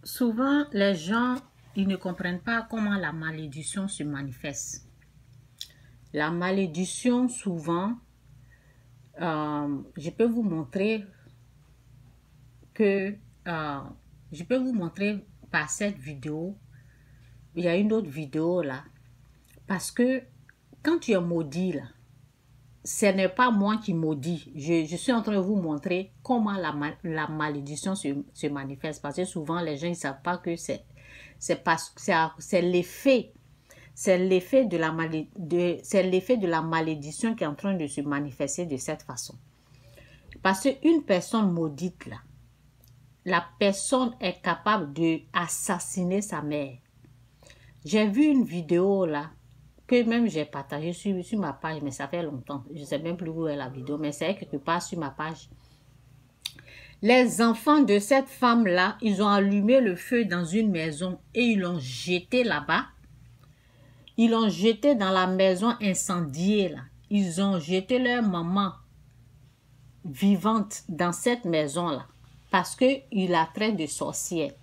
Souvent, les gens, ils ne comprennent pas comment la malédiction se manifeste. La malédiction, souvent, je peux vous montrer que, je peux vous montrer par cette vidéo, il y a une autre vidéo là, parce que quand tu es maudit là, ce n'est pas moi qui maudis. Je suis en train de vous montrer comment la malédiction se manifeste. Parce que souvent, les gens ne savent pas que c'est l'effet. C'est l'effet de la malédiction qui est en train de se manifester de cette façon. Parce qu'une personne maudite, là, la personne est capable d'assassiner sa mère. J'ai vu une vidéo là, que même j'ai partagé sur ma page, mais ça fait longtemps. Je ne sais même plus où est la vidéo, mais c'est quelque part sur ma page. Les enfants de cette femme-là, ils ont allumé le feu dans une maison et ils l'ont jeté là-bas. Ils l'ont jeté dans la maison incendiée là. Ils ont jeté leur maman vivante dans cette maison-là parce qu'ils la traitent de sorcière.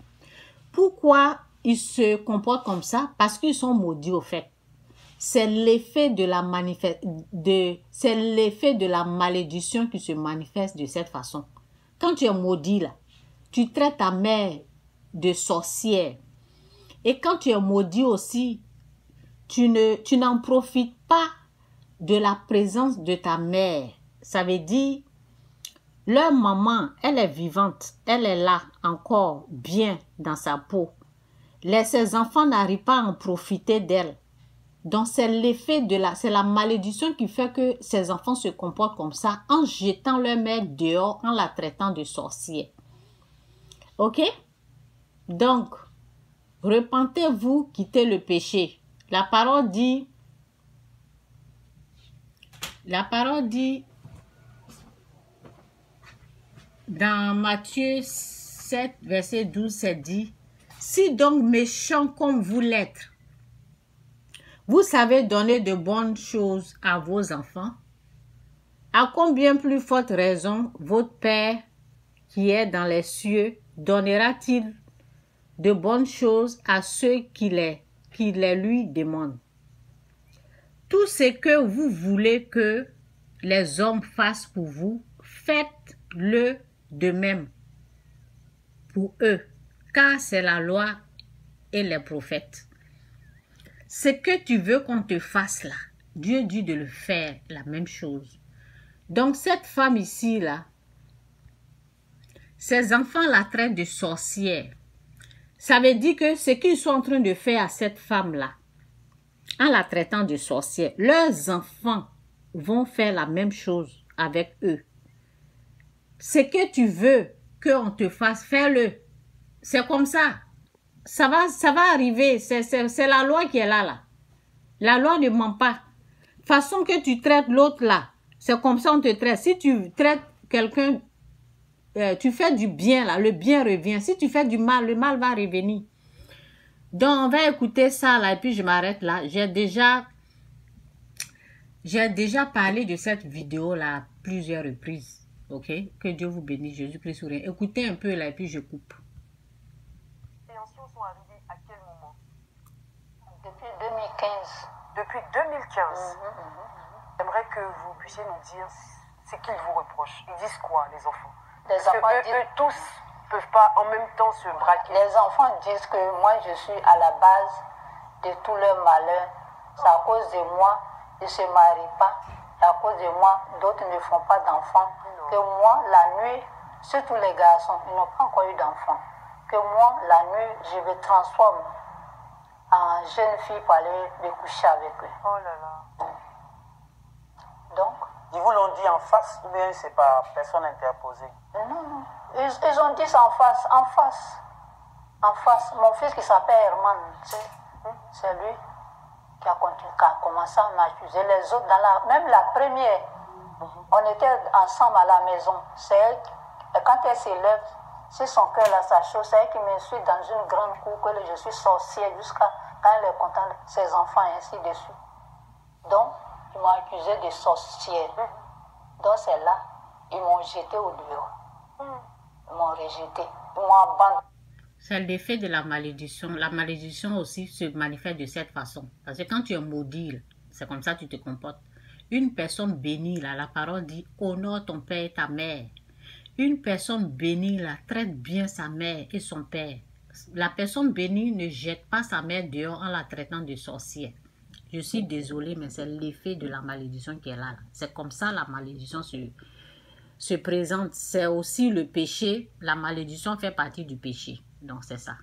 Pourquoi ils se comportent comme ça? Parce qu'ils sont maudits au fait. C'est l'effet de la malédiction qui se manifeste de cette façon. Quand tu es maudit là, tu traites ta mère de sorcière. Et quand tu es maudit aussi, tu n'en profites pas de la présence de ta mère. Ça veut dire, leur maman, elle est vivante, elle est là encore bien dans sa peau. Ses enfants n'arrivent pas à en profiter d'elle. Donc, c'est la malédiction qui fait que ces enfants se comportent comme ça en jetant leur mère dehors, en la traitant de sorcière. Ok? Donc, repentez-vous, quittez le péché. La parole dit dans Matthieu 7, verset 12, c'est dit, « Si donc méchants comme vous l'êtes, vous savez donner de bonnes choses à vos enfants, à combien plus forte raison votre Père qui est dans les cieux donnera-t-il de bonnes choses à ceux qui les lui demandent? Tout ce que vous voulez que les hommes fassent pour vous, faites-le de même pour eux, car c'est la loi et les prophètes. Ce que tu veux qu'on te fasse là, Dieu dit de le faire, la même chose. Donc cette femme ici là, ses enfants la traitent de sorcière. Ça veut dire que ce qu'ils sont en train de faire à cette femme là, en la traitant de sorcière, leurs enfants vont faire la même chose avec eux. Ce que tu veux qu'on te fasse, fais-le. C'est comme ça. Ça va arriver. C'est la loi qui est là. La loi ne ment pas. Façon que tu traites l'autre là, c'est comme ça on te traite. Si tu traites quelqu'un, tu fais du bien là, le bien revient. Si tu fais du mal, le mal va revenir. Donc on va écouter ça là et puis je m'arrête là. J'ai déjà parlé de cette vidéo là à plusieurs reprises. Ok? Que Dieu vous bénisse, Jésus-Christ sourire. Écoutez un peu là et puis je coupe. Les anciens sont arrivés à quel moment? Depuis 2015. Depuis 2015. J'aimerais que vous puissiez nous dire ce qu'ils vous reprochent. Ils disent quoi, les enfants? Les enfants disent... eux tous ne peuvent pas en même temps se braquer. Les enfants disent que moi, je suis à la base de tout leur malheur. C'est à cause de moi, ils ne se marient pas. C'est à cause de moi, d'autres ne font pas d'enfants. Que moi, la nuit, surtout les garçons, ils n'ont pas encore eu d'enfants. Que moi, la nuit, je me transforme en jeune fille pour aller me coucher avec eux. Oh là là. Donc, Ils vous l'ont dit en face ou bien c'est par personne interposée? non. Ils ont dit ça en face. En face. Mon fils qui s'appelle Herman, c'est lui qui a commencé à m'accuser. Les autres, même la première, on était ensemble à la maison. C'est elle, quand elle s'élève, c'est son cœur là, sa chose, c'est elle qui m'insulte dans une grande cour que je suis sorcière jusqu'à quand elle est contente, ses enfants et ainsi de suite. Donc, ils m'ont accusé de sorcière. Donc c'est là, ils m'ont jeté au dehors. Ils m'ont rejeté. Ils m'ont abandonné. C'est l'effet de la malédiction. La malédiction aussi se manifeste de cette façon. Parce que quand tu es maudit, c'est comme ça que tu te comportes. Une personne bénie, là, la parole dit « honore ton père et ta mère ». Une personne bénie, là, traite bien sa mère et son père. La personne bénie ne jette pas sa mère dehors en la traitant de sorcière. Je suis désolée, mais c'est l'effet de la malédiction qui est là. C'est comme ça la malédiction se présente. C'est aussi le péché. La malédiction fait partie du péché. Donc, c'est ça.